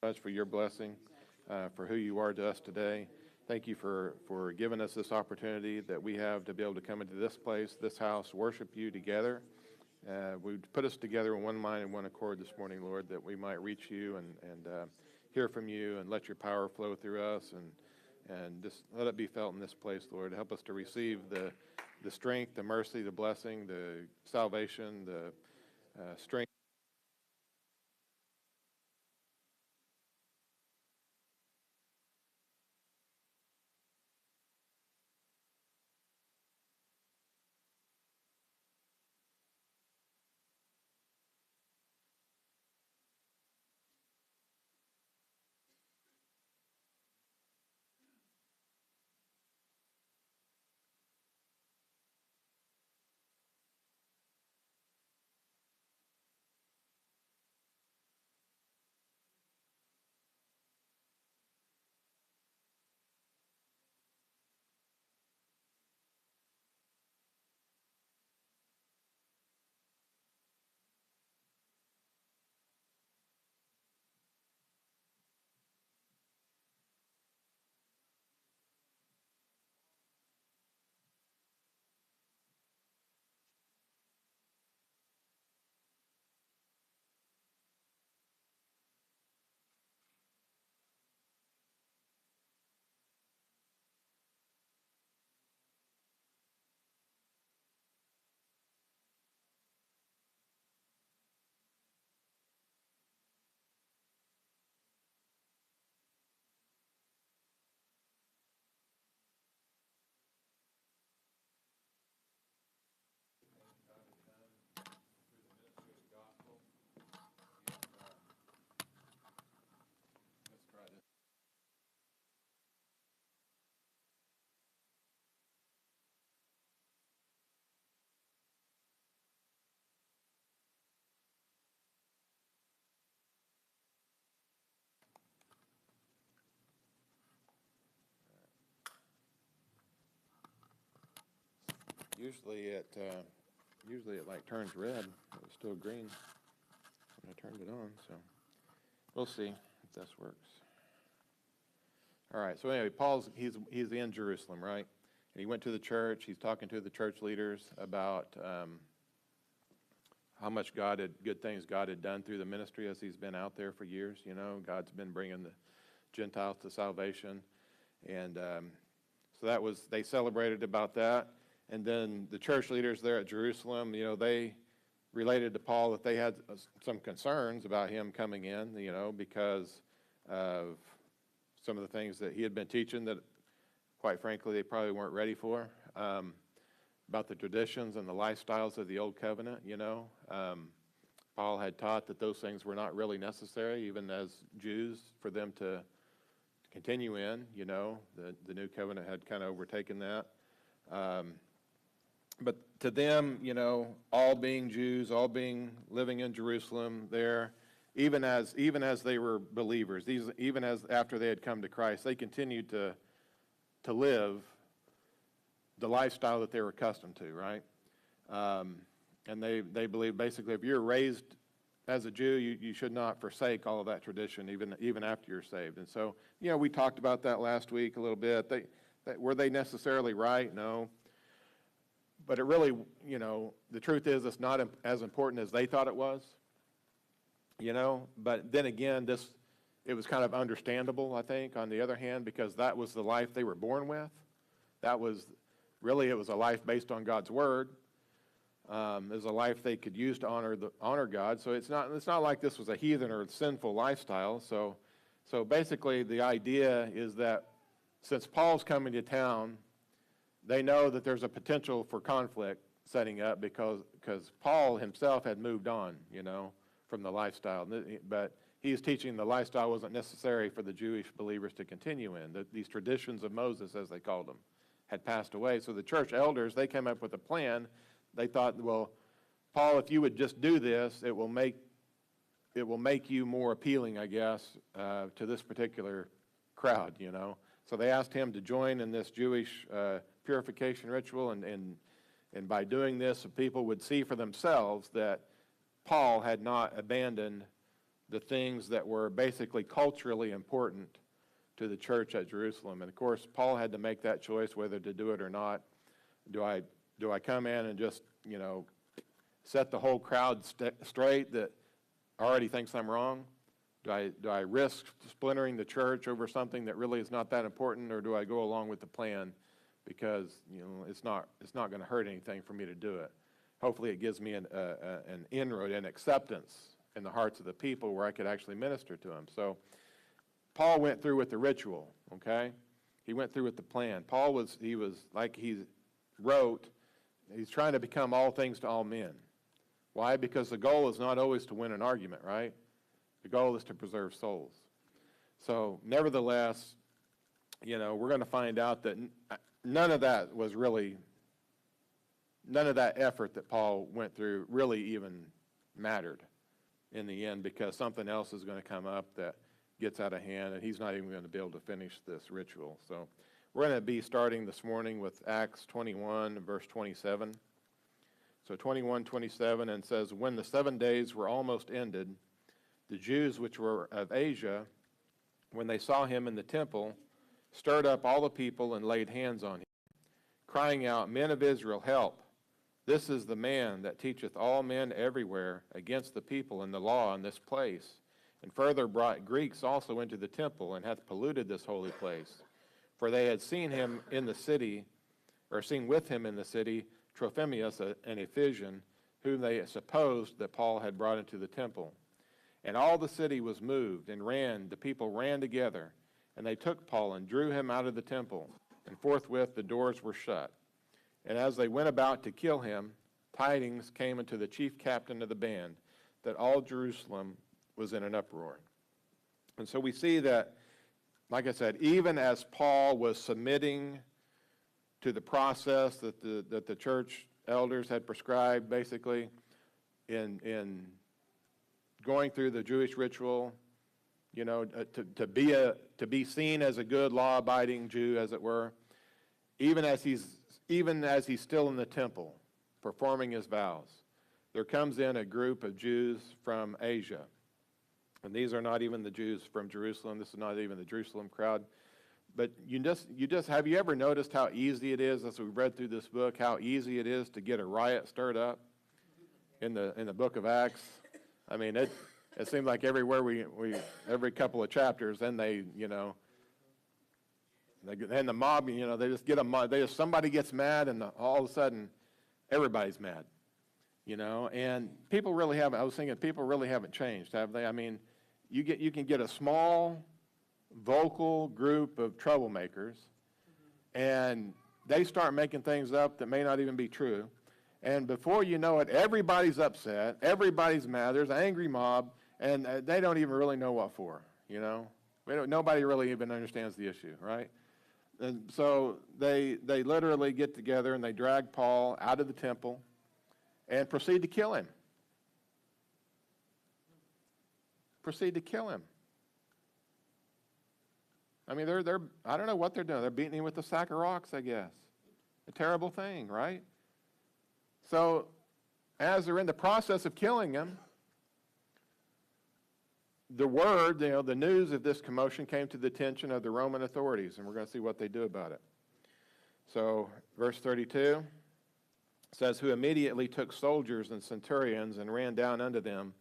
much for your blessing, for who you are to us today. Thank you for giving us this opportunity that we have to be able to come into this place, this house, worship you together. We put us together in one mind and one accord this morning, Lord, that we might reach you and hear from you and let your power flow through us and just let it be felt in this place, Lord. Help us to receive the strength, the mercy, the blessing, the salvation, the strength. Let's try this. Usually it like turns red. It was still green when I turned it on, so we'll see if this works. All right. So anyway, he's in Jerusalem, right? And he went to the church. He's talking to the church leaders about how much good things God had done through the ministry as he's been out there for years. You know, God's been bringing the Gentiles to salvation, and so they celebrated about that. And then the church leaders there at Jerusalem, you know, they related to Paul that they had some concerns about him coming in, you know, because of some of the things that he had been teaching that, quite frankly, they probably weren't ready for, about the traditions and the lifestyles of the Old Covenant, you know. Paul had taught that those things were not really necessary, even as Jews, for them to continue in, you know. The New Covenant had kind of overtaken that. But to them, you know, all being Jews, living in Jerusalem there, even as they were believers, even as after they had come to Christ, they continued to live the lifestyle that they were accustomed to, right? And they believe basically if you're raised as a Jew, you should not forsake all of that tradition, even after you're saved. And so, you know, we talked about that last week a little bit. Were they necessarily right? No. But it really, you know, the truth is it's not as important as they thought it was, you know. But then again, it was kind of understandable, I think, on the other hand, because that was the life they were born with. It was a life based on God's word. It was a life they could use to honor God. So it's not like this was a heathen or sinful lifestyle. So basically the idea is that since Paul's coming to town, they know that there's a potential for conflict setting up because Paul himself had moved on, you know, from the lifestyle. But he's teaching the lifestyle wasn't necessary for the Jewish believers to continue in. These traditions of Moses, as they called them, had passed away. So the church elders, they came up with a plan. They thought, well, Paul, if you would just do this, it will make you more appealing, I guess, to this particular crowd, you know. So they asked him to join in this Jewish purification ritual, and by doing this, people would see for themselves that Paul had not abandoned the things that were basically culturally important to the church at Jerusalem. And of course, Paul had to make that choice whether to do it or not. Do I come in and just, set the whole crowd straight that already thinks I'm wrong? Do I risk splintering the church over something that really is not that important, or do I go along with the plan because it's not going to hurt anything for me to do it? Hopefully, it gives me an inroad and acceptance in the hearts of the people where I could actually minister to them. So Paul went through with the ritual. Okay, he went through with the plan. Paul was like he wrote. He's trying to become all things to all men. Why? Because the goal is not always to win an argument, right? The goal is to preserve souls. So nevertheless, we're going to find out that none of that effort that Paul went through really even mattered in the end, because something else is going to come up that gets out of hand, and he's not even going to be able to finish this ritual. So we're going to be starting this morning with Acts 21, verse 27. So 21:27, and says, when the 7 days were almost ended, the Jews which were of Asia, when they saw him in the temple, stirred up all the people and laid hands on him, crying out, Men of Israel, help! This is the man that teacheth all men everywhere against the people and the law in this place, and further brought Greeks also into the temple, and hath polluted this holy place. For they had seen him in the city, or seen with him in the city, Trophimus, an Ephesian, whom they supposed that Paul had brought into the temple. And all the city was moved, and the people ran together, and they took Paul and drew him out of the temple, and forthwith the doors were shut. And as they went about to kill him, tidings came unto the chief captain of the band that all Jerusalem was in an uproar. And so we see that, like I said, even as Paul was submitting to the process that the church elders had prescribed, basically, in going through the Jewish ritual, to be seen as a good law-abiding Jew, as it were, even as he's still in the temple performing his vows, there comes in a group of Jews from Asia. And these are not even the Jews from Jerusalem. This is not even the Jerusalem crowd. But have you ever noticed how easy it is, as we've read through this book, how easy it is to get a riot stirred up in the book of Acts? I mean, it seems like everywhere every couple of chapters, then then the mob, they just get a mob. Somebody gets mad, and all of a sudden, everybody's mad. And people really haven't. I was thinking, people really haven't changed, have they? I mean, you can get a small, vocal group of troublemakers, and they start making things up that may not even be true. And before you know it, everybody's upset, everybody's mad, there's an angry mob, and they don't even really know what for, Nobody really even understands the issue, right? And so they literally get together and they drag Paul out of the temple and proceed to kill him. I mean, I don't know what they're doing. They're beating him with a sack of rocks, I guess. A terrible thing, right? So, as they're in the process of killing him, the word, the news of this commotion came to the attention of the Roman authorities, and we're going to see what they do about it. So, verse 32 says, who immediately took soldiers and centurions and ran down unto them.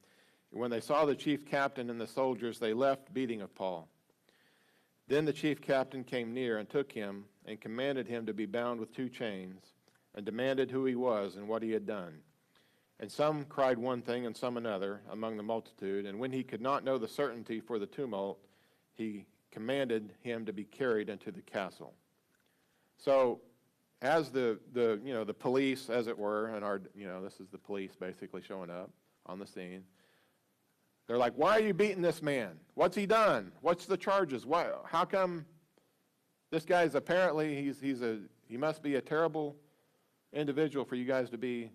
When they saw the chief captain and the soldiers, they left beating of Paul. Then the chief captain came near and took him and commanded him to be bound with 2 chains, and demanded who he was and what he had done. And some cried one thing and some another among the multitude, and when he could not know the certainty for the tumult, he commanded him to be carried into the castle. So, as the police, as it were, and this is the police basically showing up on the scene. They're like, why are you beating this man? What's he done? What's the charges? How come this guy's apparently, he must be a terrible individual for you guys to be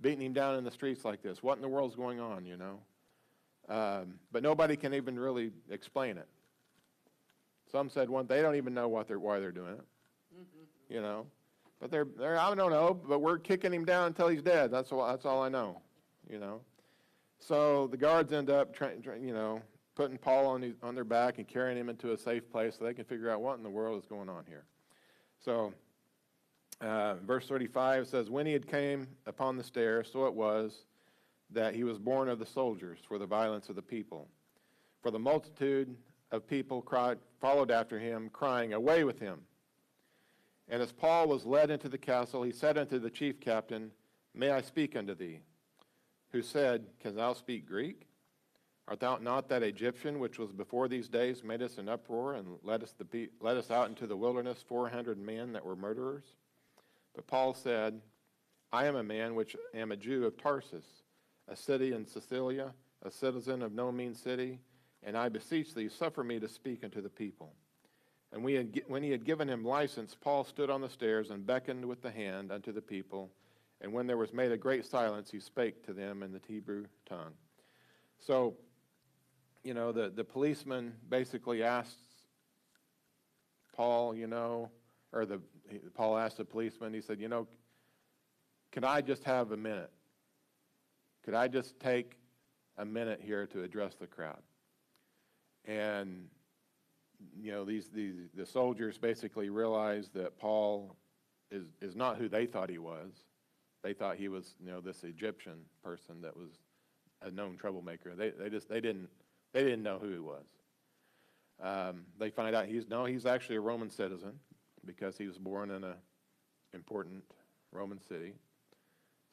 beating him down in the streets like this. What in the world's going on, But nobody can even really explain it. Some said they don't even know why they're doing it, But they're I don't know, but we're kicking him down until he's dead. That's all I know, So the guards end up putting Paul on their back and carrying him into a safe place so they can figure out what in the world is going on here. So verse 35 says, when he had came upon the stairs, so it was that he was born of the soldiers for the violence of the people. For the multitude of people followed after him, crying, away with him. And as Paul was led into the castle, he said unto the chief captain, may I speak unto thee? Who said, canst thou speak Greek? Art thou not that Egyptian which was before these days made us an uproar and led us out into the wilderness 400 men that were murderers? But Paul said, I am a man which am a Jew of Tarsus, a city in Cilicia, a citizen of no mean city, and I beseech thee, suffer me to speak unto the people. And when he had given him license, Paul stood on the stairs and beckoned with the hand unto the people, and when there was made a great silence, he spake to them in the Hebrew tongue. So, the policeman basically asks Paul, Paul asked the policeman, he said, could I just have a minute? Could I just take a minute here to address the crowd? And, the soldiers basically realized that Paul is not who they thought he was. They thought he was, this Egyptian person that was a known troublemaker. They didn't know who he was. They find out he's actually a Roman citizen because he was born in an important Roman city.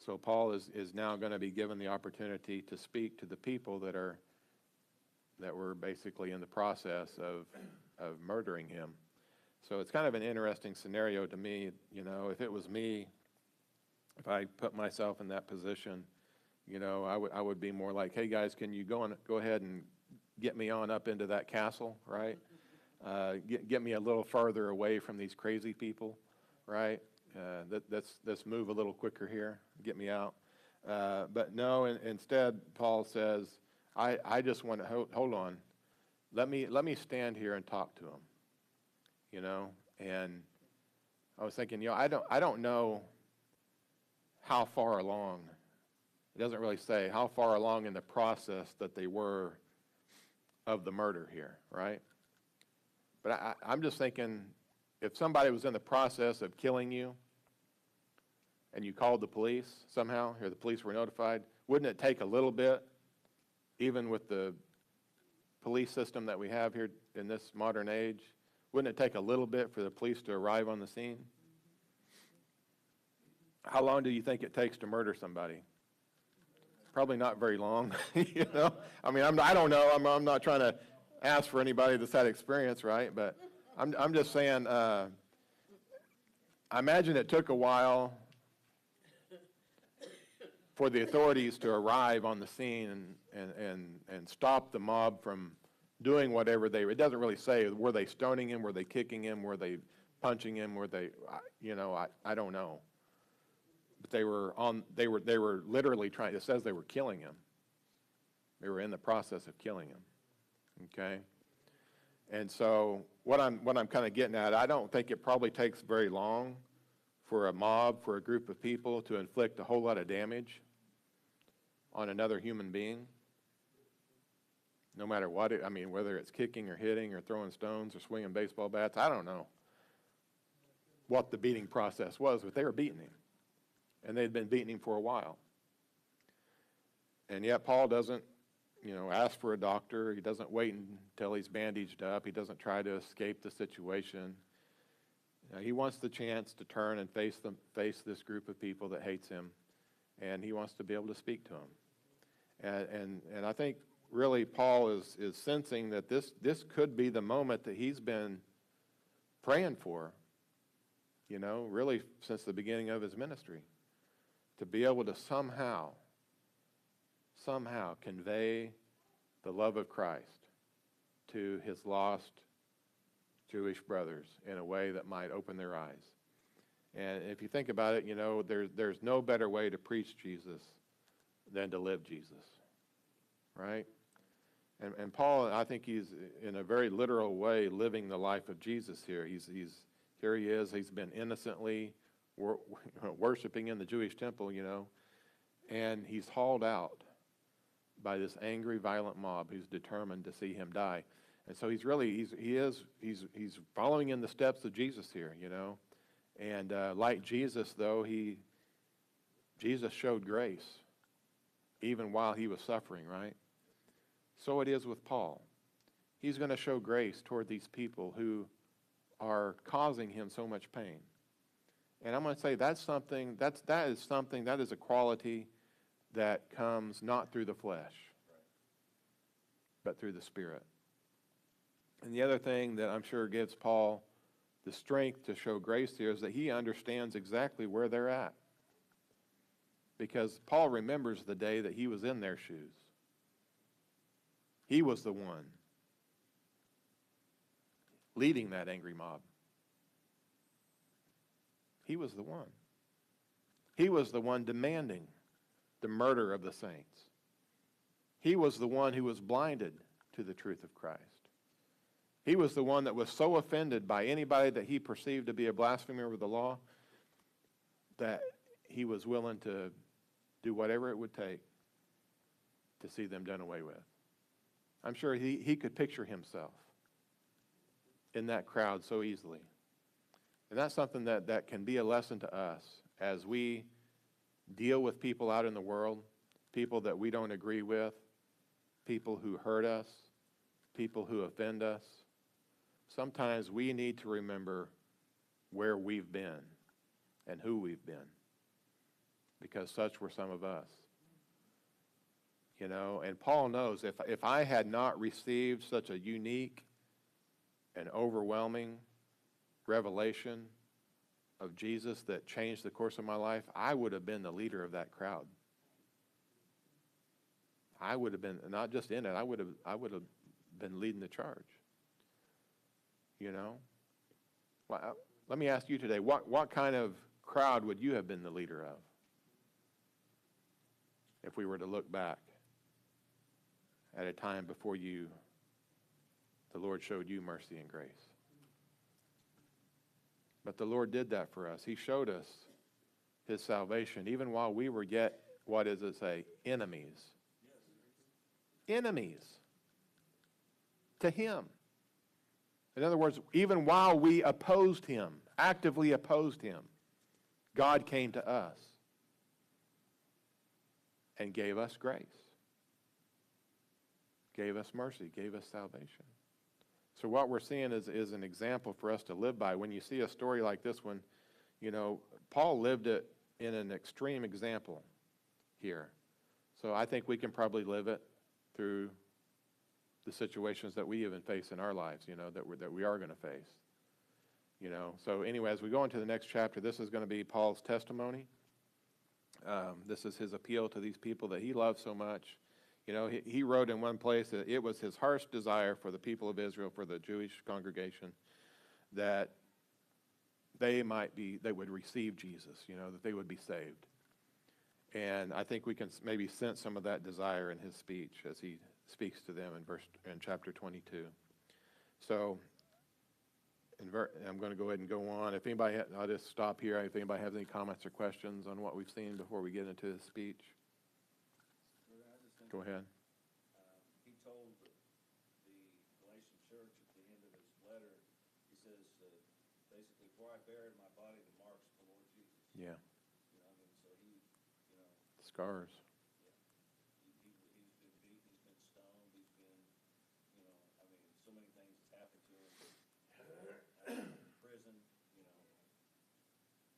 So Paul is now going to be given the opportunity to speak to the people that were basically in the process of murdering him. So it's kind of an interesting scenario to me. If it was me, if I put myself in that position, I would be more like, hey guys, can you go ahead and get me on up into that castle, right? Get me a little farther away from these crazy people, right? Let's move a little quicker here, get me out. But no, instead, Paul says, I just want to, hold on, let me stand here and talk to him, and I was thinking, I don't know how far along, it doesn't really say how far along in the process that they were of the murder here, right? But I'm just thinking, if somebody was in the process of killing you and you called the police somehow, or the police were notified, wouldn't it take a little bit, even with the police system that we have here in this modern age, wouldn't it take a little bit for the police to arrive on the scene? How long do you think it takes to murder somebody? Probably not very long, I mean, I don't know. I'm not trying to ask for anybody that's had experience, right? But I'm just saying, I imagine it took a while for the authorities to arrive on the scene and stop the mob from doing whatever it doesn't really say, were they stoning him, were they kicking him, were they punching him, were they, I don't know. But they were literally trying, it says they were killing him. They were in the process of killing him, okay? And so what I'm kind of getting at, I don't think it probably takes very long for a mob, for a group of people to inflict a whole lot of damage on another human being, no matter what whether it's kicking or hitting or throwing stones or swinging baseball bats. I don't know what the beating process was, but they were beating him, and they'd been beating him for a while. And yet Paul doesn't, ask for a doctor. He doesn't wait until he's bandaged up. He doesn't try to escape the situation. He wants the chance to turn and face this group of people that hates him, and he wants to be able to speak to them. And I think really Paul is sensing that this could be the moment that he's been praying for, really since the beginning of his ministry, to be able to somehow convey the love of Christ to his lost Jewish brothers in a way that might open their eyes. And if you think about it, there's no better way to preach Jesus than to live Jesus, right? And Paul, I think he's in a very literal way living the life of Jesus here. Here he is. He's been innocently worshiping in the Jewish temple, and he's hauled out by this angry, violent mob who's determined to see him die. And so he's following in the steps of Jesus here, you know. And like Jesus, though, Jesus showed grace even while he was suffering, right? So it is with Paul. He's going to show grace toward these people who are causing him so much pain. And I'm going to say that is a quality that comes not through the flesh, but through the Spirit. And the other thing that I'm sure gives Paul the strength to show grace here is that he understands exactly where they're at. Because Paul remembers the day that he was in their shoes. He was the one leading that angry mob. He was the one. He was the one demanding the murder of the saints. He was the one who was blinded to the truth of Christ. He was the one that was so offended by anybody that he perceived to be a blasphemer of the law that he was willing to do whatever it would take to see them done away with. I'm sure he could picture himself in that crowd so easily. And that's something that can be a lesson to us as we deal with people out in the world, people that we don't agree with, people who hurt us, people who offend us. Sometimes we need to remember where we've been and who we've been, because such were some of us. You know, and Paul knows if I had not received such a unique and overwhelming revelation of Jesus that changed the course of my life, I would have been the leader of that crowd. I would have been not just in it, I would have been leading the charge. You know? Well, let me ask you today, what kind of crowd would you have been the leader of if we were to look back at a time before the Lord showed you mercy and grace? But the Lord did that for us. He showed us his salvation even while we were yet, what does it say, enemies. Enemies to him. In other words, even while we opposed him, actively opposed him, God came to us and gave us grace, gave us mercy, gave us salvation. So what we're seeing is an example for us to live by. When you see a story like this one, you know, Paul lived it in an extreme example here. So I think we can probably live it through the situations that we even face in our lives, you know, that we are going to face. You know, so anyway, as we go into the next chapter, this is going to be Paul's testimony. This is his appeal to these people that he loves so much. You know, he wrote in one place that it was his heart's desire for the people of Israel, for the Jewish congregation, that they would receive Jesus, you know, that they would be saved. And I think we can maybe sense some of that desire in his speech as he speaks to them in chapter 22. So I'm going to go ahead and go on. If anybody, I'll just stop here. If anybody has any comments or questions on what we've seen before we get into his speech. Go ahead. He told the Galatian church at the end of his letter, he says, basically, for I bear in my body the marks of the Lord Jesus. Yeah. You know, I mean, so he, you know. Scars. Yeah. He's been beaten, he's been stoned, he's been, you know, I mean, so many things has happened to him. In prison, you know,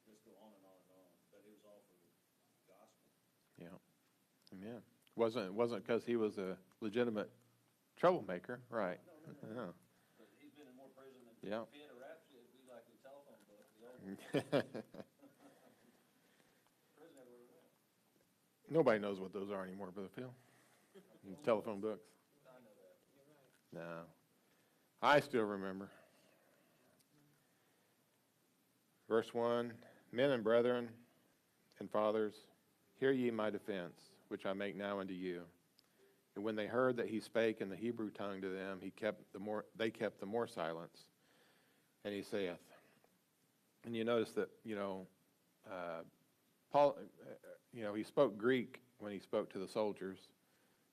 just go on and on and on. But it was all for the gospel. Yeah. Amen. Wasn't because he was a legitimate troublemaker, right? No. But he's been in more prison than Peter Rapture. It'd be like the telephone book. Prison everywhere. Nobody knows what those are anymore, Brother Phil. Telephone books. I know that. No. I still remember. Verse 1, men and brethren and fathers, hear ye my defense, which I make now unto you. And when they heard that he spake in the Hebrew tongue to them, they kept the more silence. And he saith, and you notice that, you know, Paul, you know, he spoke Greek when he spoke to the soldiers,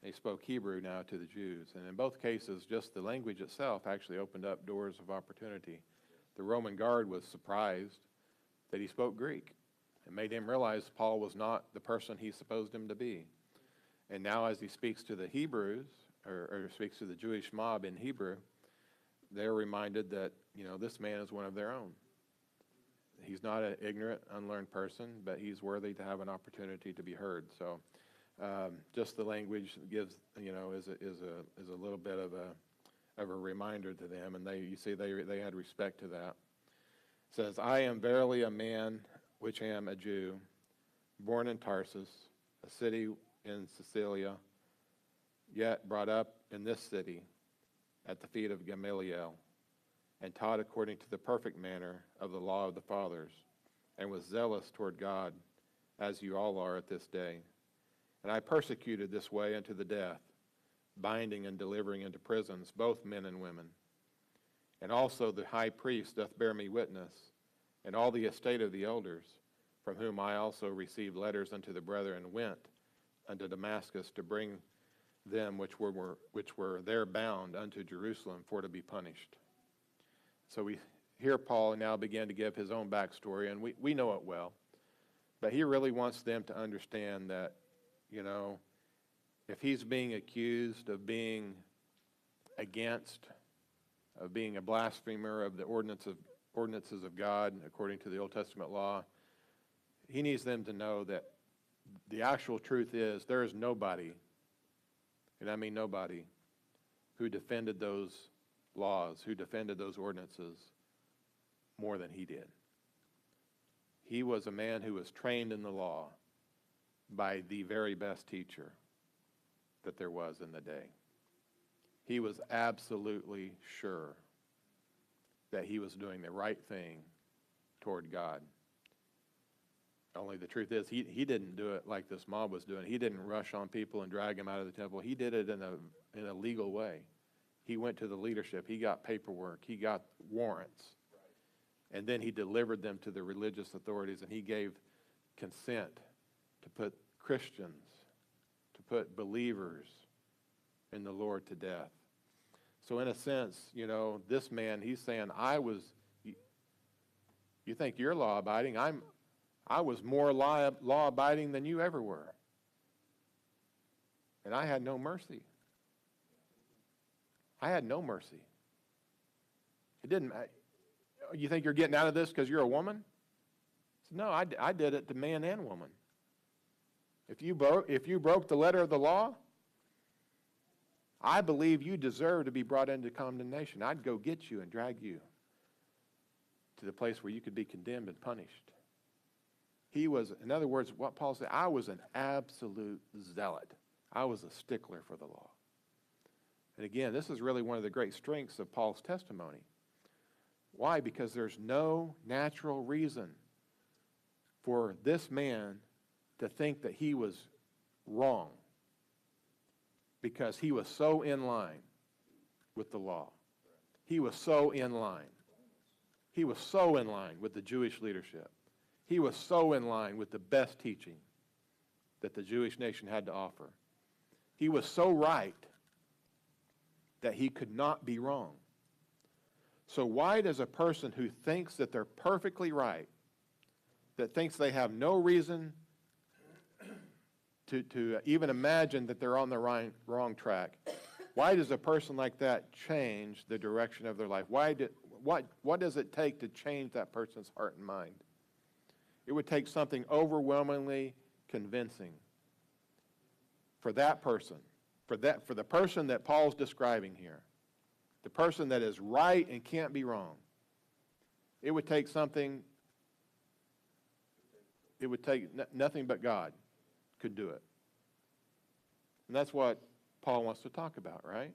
They spoke Hebrew now to the Jews. And in both cases, just the language itself actually opened up doors of opportunity. The Roman guard was surprised that he spoke Greek. It made him realize Paul was not the person he supposed him to be. And now as he speaks to the Hebrews, or speaks to the Jewish mob in Hebrew, they're reminded that, this man is one of their own. He's not an ignorant, unlearned person, but he's worthy to have an opportunity to be heard. So just the language gives, is a little bit of a reminder to them, and they had respect to that. It says, I am verily a man which am a Jew, born in Tarsus, a city in Cilicia, yet brought up in this city at the feet of Gamaliel, and taught according to the perfect manner of the law of the fathers, and was zealous toward God, as you all are at this day. And I persecuted this way unto the death, binding and delivering into prisons both men and women. And also the high priest doth bear me witness, and all the estate of the elders, from whom I also received letters unto the brethren, went unto Damascus to bring them which were there bound unto Jerusalem for to be punished. So we hear Paul now begin to give his own backstory, and we know it well. But he really wants them to understand that, if he's being accused of being against, of being a blasphemer of the ordinances of God according to the Old Testament law, he needs them to know that the actual truth is there is nobody, and I mean nobody, who defended those laws, who defended those ordinances more than he did. He was a man who was trained in the law by the very best teacher that there was in the day. He was absolutely sure that he was doing the right thing toward God. Only the truth is, he didn't do it like this mob was doing. He didn't rush on people and drag them out of the temple. He did it in a legal way. He went to the leadership. He got paperwork. He got warrants. And then he delivered them to the religious authorities, and he gave consent to put Christians, to put believers in the Lord to death. So in a sense, this man, he's saying, you think you're law-abiding? I was more law-abiding than you ever were. And I had no mercy. I had no mercy. It didn't. You think you're getting out of this because you're a woman? No, I did it to man and woman. If you broke the letter of the law, I believe you deserve to be brought into condemnation. I'd go get you and drag you to the place where you could be condemned and punished. He was, in other words, what Paul said, I was an absolute zealot. I was a stickler for the law. And again, this is really one of the great strengths of Paul's testimony. Why? Because there's no natural reason for this man to think that he was wrong, because he was so in line with the law. He was so in line. He was so in line with the Jewish leadership. He was so in line with the best teaching that the Jewish nation had to offer. He was so right that he could not be wrong. So why does a person who thinks that they're perfectly right, that thinks they have no reason to even imagine that they're on the wrong track, why does a person like that change the direction of their life? What does it take to change that person's heart and mind? It would take something overwhelmingly convincing for that person, for the person that Paul's describing here, the person that is right and can't be wrong. It would take nothing but God could do it. And that's what Paul wants to talk about, right?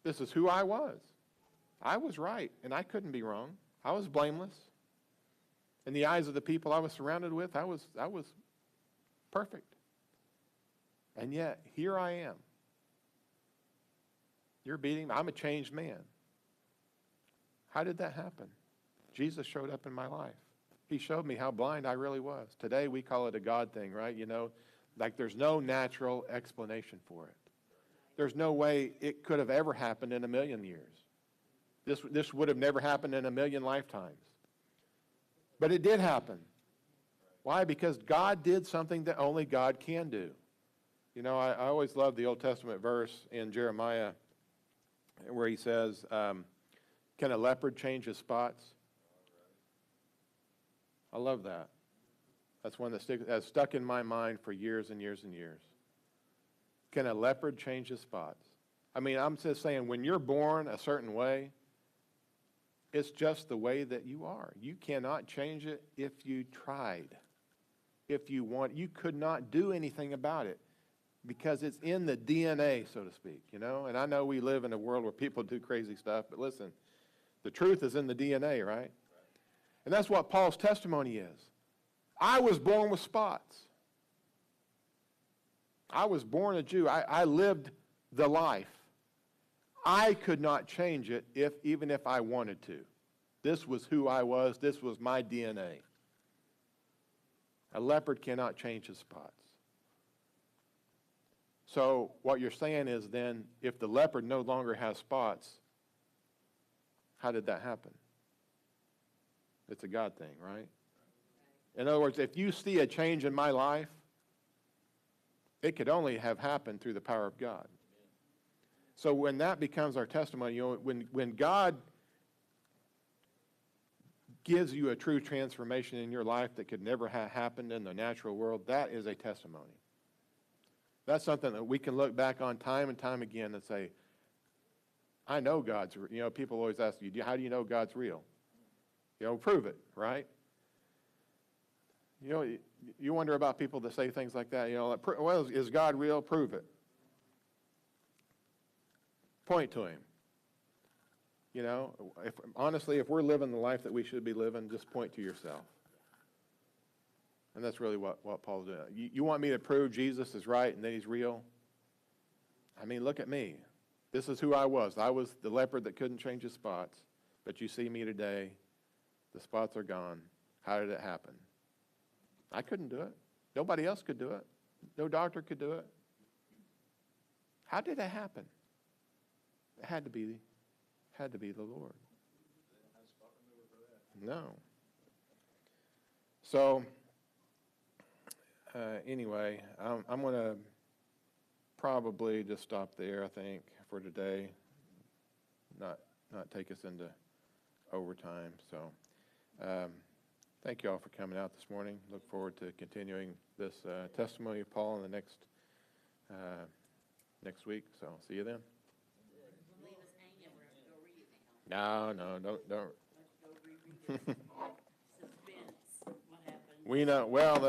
This is who I was. I was right, and I couldn't be wrong. I was blameless. In the eyes of the people I was surrounded with, I was perfect. And yet, here I am. You're beating me. I'm a changed man. How did that happen? Jesus showed up in my life. He showed me how blind I really was. Today, we call it a God thing, right? Like there's no natural explanation for it. there's no way it could have ever happened in a million years. This would have never happened in a million lifetimes. But it did happen. Why? Because God did something that only God can do. You know, I always love the Old Testament verse in Jeremiah where he says, can a leopard change his spots? I love that. That's one that has stuck in my mind for years and years and years. Can a leopard change his spots? I mean, I'm just saying, when you're born a certain way, it's just the way that you are. You cannot change it if you tried. If you want, you could not do anything about it because it's in the DNA, so to speak, you know? And I know we live in a world where people do crazy stuff, but listen, the truth is in the DNA, right? And that's what Paul's testimony is. I was born with spots. I was born a Jew. I lived the life. I could not change it even if I wanted to. This was who I was. This was my DNA. A leopard cannot change his spots. So what you're saying is then, if the leopard no longer has spots, how did that happen? It's a God thing, right? In other words, if you see a change in my life, it could only have happened through the power of God. So when that becomes our testimony, you know, when God gives you a true transformation in your life that could never have happened in the natural world, that is a testimony. That's something that we can look back on time and time again and say, I know God's, you know, people always ask you, how do you know God's real? You know, prove it, right? You know, you wonder about people that say things like that, you know, like, well, is God real? Prove it. Point to him. You know, honestly, if we're living the life that we should be living, just point to yourself. And that's really what Paul's doing. You want me to prove Jesus is right and that he's real? I mean, look at me. This is who I was. I was the leopard that couldn't change his spots. But you see me today. The spots are gone. How did it happen? I couldn't do it. Nobody else could do it. No doctor could do it. How did it happen? It had to be the Lord. No. So, anyway, I'm going to probably just stop there, I think, for today. Not take us into overtime. So, thank you all for coming out this morning. Look forward to continuing this testimony of Paul in the next week. So, see you then. No, don't. Suspense. What happened? We know, well,